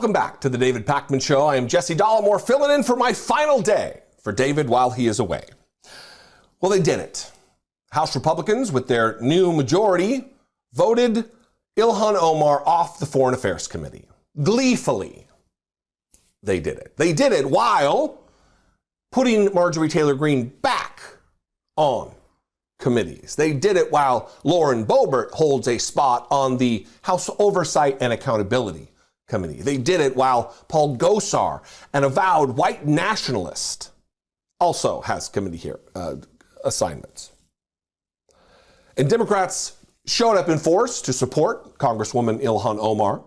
Welcome back to the David Pakman Show. I am Jesse Dollemore, filling in for my final day for David while he is away. Well, they did it. House Republicans, with their new majority, voted Ilhan Omar off the Foreign Affairs Committee. Gleefully, they did it. They did it while putting Marjorie Taylor Greene back on committees. They did it while Lauren Boebert holds a spot on the House Oversight and Accountability Committee. They did it while Paul Gosar, an avowed white nationalist, also has committee assignments. And Democrats showed up in force to support Congresswoman Ilhan Omar.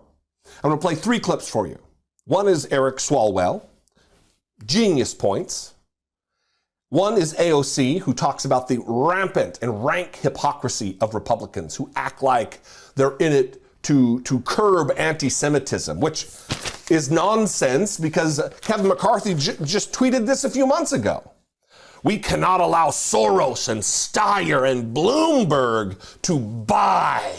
I'm going to play 3 clips for you. One is Eric Swalwell, genius points. One is AOC, who talks about the rampant and rank hypocrisy of Republicans who act like they're in it to curb anti-Semitism, which is nonsense because Kevin McCarthy just tweeted this a few months ago. We cannot allow Soros and Steyer and Bloomberg to buy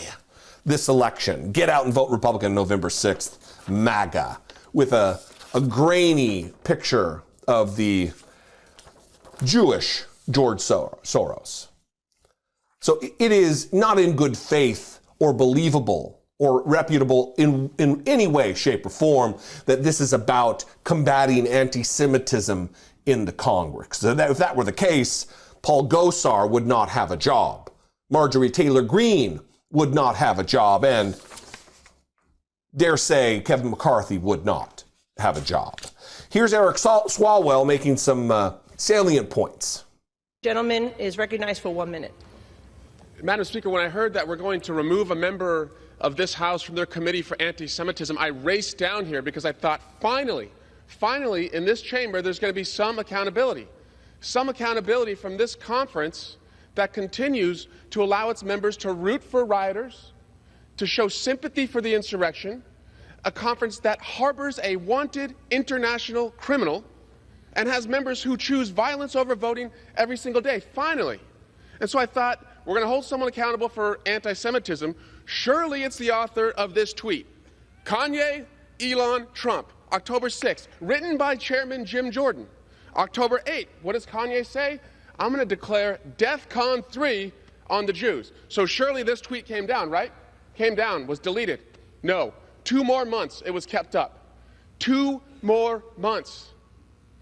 this election. Get out and vote Republican November 6th, MAGA, with a grainy picture of the Jewish George Soros. So it is not in good faith or believable or reputable in any way, shape, or form that this is about combating anti-Semitism in the Congress. So if that were the case, Paul Gosar would not have a job. Marjorie Taylor Greene would not have a job, and dare say Kevin McCarthy would not have a job. Here's Eric Swalwell making some salient points. Gentleman is recognized for 1 minute. Madam Speaker, when I heard that we're going to remove a member of this House from their committee for anti-Semitism, I raced down here because I thought, finally, in this chamber, there's going to be some accountability from this conference that continues to allow its members to root for rioters, to show sympathy for the insurrection, a conference that harbors a wanted international criminal and has members who choose violence over voting every single day, finally. And so I thought, we're going to hold someone accountable for anti-Semitism. Surely it's the author of this tweet. Kanye, Elon, Trump, October 6th, written by Chairman Jim Jordan. October 8th, what does Kanye say? I'm going to declare DEFCON 3 on the Jews. So surely this tweet came down, right? Came down, was deleted. No, 2 more months it was kept up. 2 more months.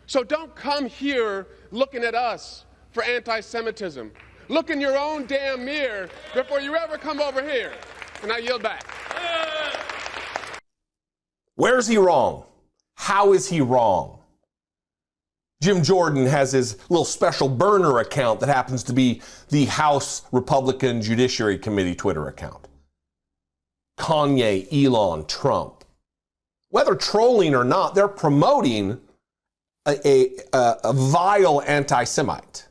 So don't come here looking at us for anti-Semitism. Look in your own damn mirror before you ever come over here. And I yield back. Where's he wrong? How is he wrong? Jim Jordan has his little special burner account that happens to be the House Republican Judiciary Committee Twitter account. Kanye, Elon, Trump. Whether trolling or not, they're promoting a vile anti-Semite.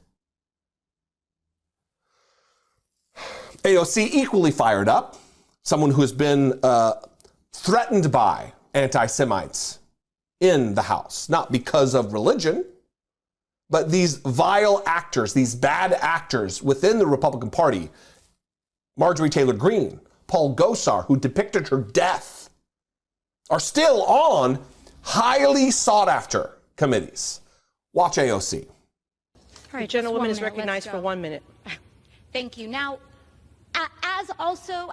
AOC equally fired up, someone who has been threatened by anti-Semites in the House, not because of religion, but these vile actors, these bad actors within the Republican Party, Marjorie Taylor Greene, Paul Gosar, who depicted her death, are still on highly sought after committees. Watch AOC. All right, gentlewoman is recognized for 1 minute. Thank you. Now,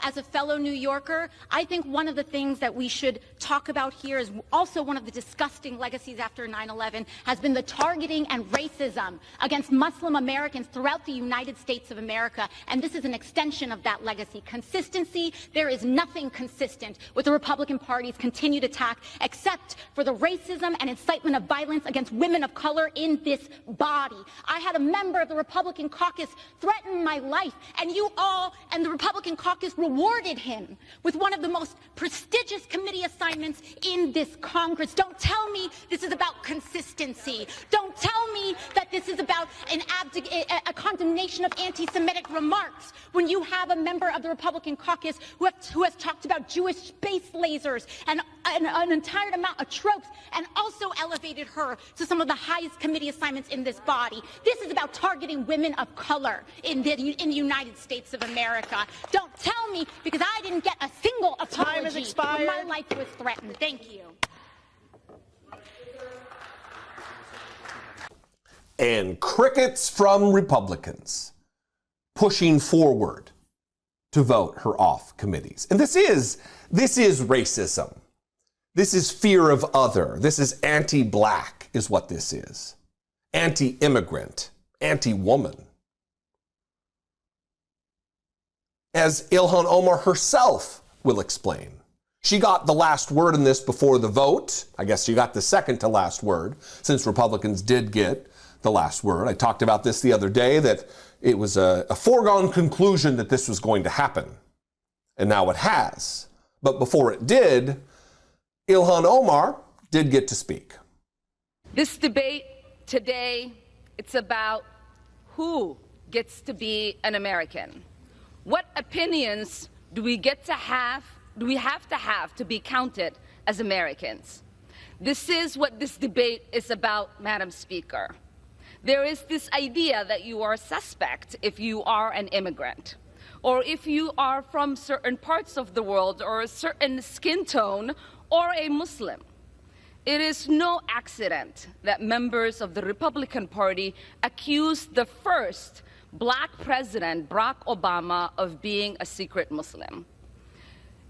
as a fellow New Yorker, I think one of the things that we should talk about here is also one of the disgusting legacies after 9/11 has been the targeting and racism against Muslim Americans throughout the United States of America. And this is an extension of that legacy. Consistency, there is nothing consistent with the Republican Party's continued attack except for the racism and incitement of violence against women of color in this body. I had a member of the Republican caucus threaten my life, and you all and the Republican caucus rewarded him with one of the most prestigious committee assignments in this Congress. Don't tell me this is about consistency. Don't tell me that this is about a condemnation of anti-Semitic remarks when you have a member of the Republican caucus who has talked about Jewish space lasers and an entire amount of tropes and also elevated her to some of the highest committee assignments in this body. This is about targeting women of color in the United States of America. Don't tell me, because I didn't get a single apology when my life was threatened. Thank you. and crickets from Republicans pushing forward to vote her off committees. And this is racism. This is fear of other. This is anti-black is what this is. Anti-immigrant, anti-woman. As Ilhan Omar herself will explain. She got the last word in this before the vote. I guess she got the second to last word, since Republicans did get the last word. I talked about this the other day, that it was a foregone conclusion that this was going to happen. And now it has. But before it did, Ilhan Omar did get to speak. This debate today, it's about who gets to be an American. What opinions do we have to have to be counted as Americans? This is what this debate is about, Madam Speaker. There is this idea that you are a suspect if you are an immigrant, or if you are from certain parts of the world, or a certain skin tone, or a Muslim. It is no accident that members of the Republican Party accused the first Black president, Barack Obama, of being a secret Muslim.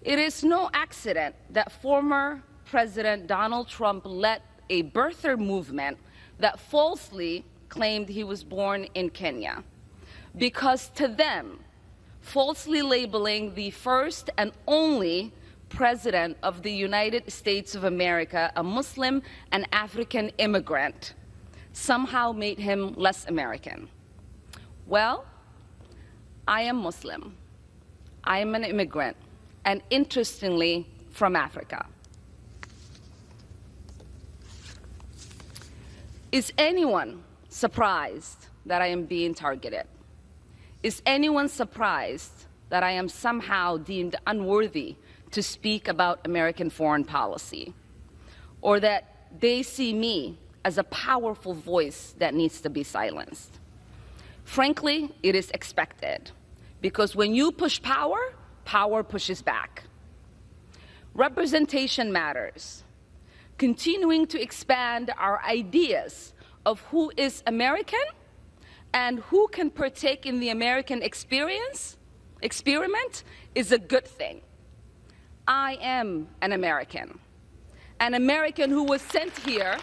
It is no accident that former President Donald Trump led a birther movement that falsely claimed he was born in Kenya. Because to them, falsely labeling the first and only President of the United States of America a Muslim and African immigrant somehow made him less American. Well, I am Muslim. I am an immigrant, and interestingly, from Africa. Is anyone surprised that I am being targeted? Is anyone surprised that I am somehow deemed unworthy to speak about American foreign policy? Or that they see me as a powerful voice that needs to be silenced? Frankly, it is expected, because when you push power, power pushes back. Representation matters. Continuing to expand our ideas of who is American and who can partake in the American experiment is a good thing. I am an American who was sent here,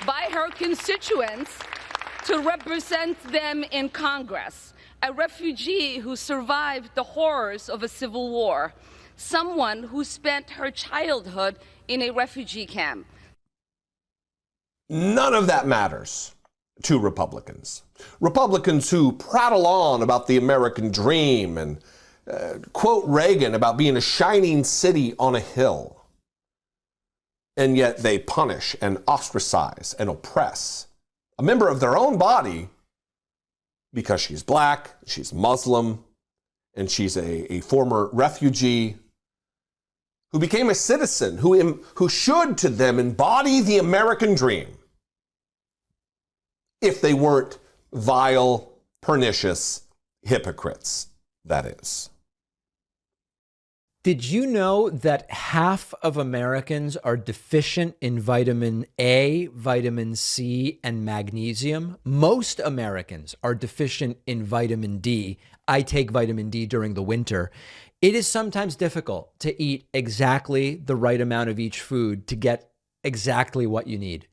by her constituents to represent them in Congress, a refugee who survived the horrors of a civil war, someone who spent her childhood in a refugee camp. None of that matters to Republicans. Republicans who prattle on about the American dream and quote Reagan about being a shining city on a hill. And yet they punish and ostracize and oppress a member of their own body because she's black, she's Muslim, and she's a former refugee who became a citizen, who should to them embody the American dream if they weren't vile, pernicious hypocrites, that is. Did you know that half of Americans are deficient in vitamin A, vitamin C, and magnesium? Most Americans are deficient in vitamin D. I take vitamin D during the winter. It is sometimes difficult to eat exactly the right amount of each food to get exactly what you need.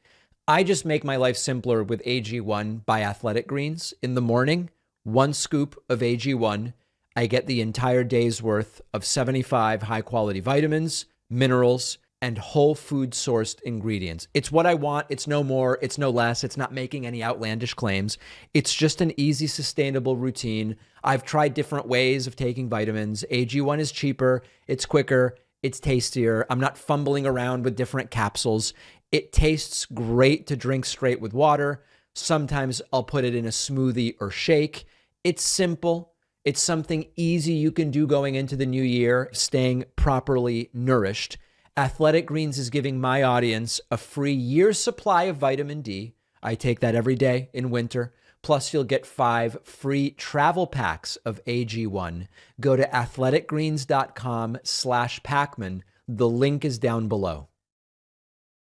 I just make my life simpler with AG1 by Athletic Greens. In the morning, 1 scoop of AG1. I get the entire day's worth of 75 high-quality vitamins, minerals, and whole food sourced ingredients. It's what I want. It's no more. It's no less. It's not making any outlandish claims. It's just an easy, sustainable routine. I've tried different ways of taking vitamins. AG1 is cheaper. It's quicker. It's tastier. I'm not fumbling around with different capsules. It tastes great to drink straight with water. Sometimes I'll put it in a smoothie or shake. It's simple. It's something easy you can do going into the new year, staying properly nourished. Athletic Greens is giving my audience a free year's supply of vitamin D. I take that every day in winter. Plus, you'll get 5 free travel packs of AG1. Go to athleticgreens.com/Pacman. The link is down below.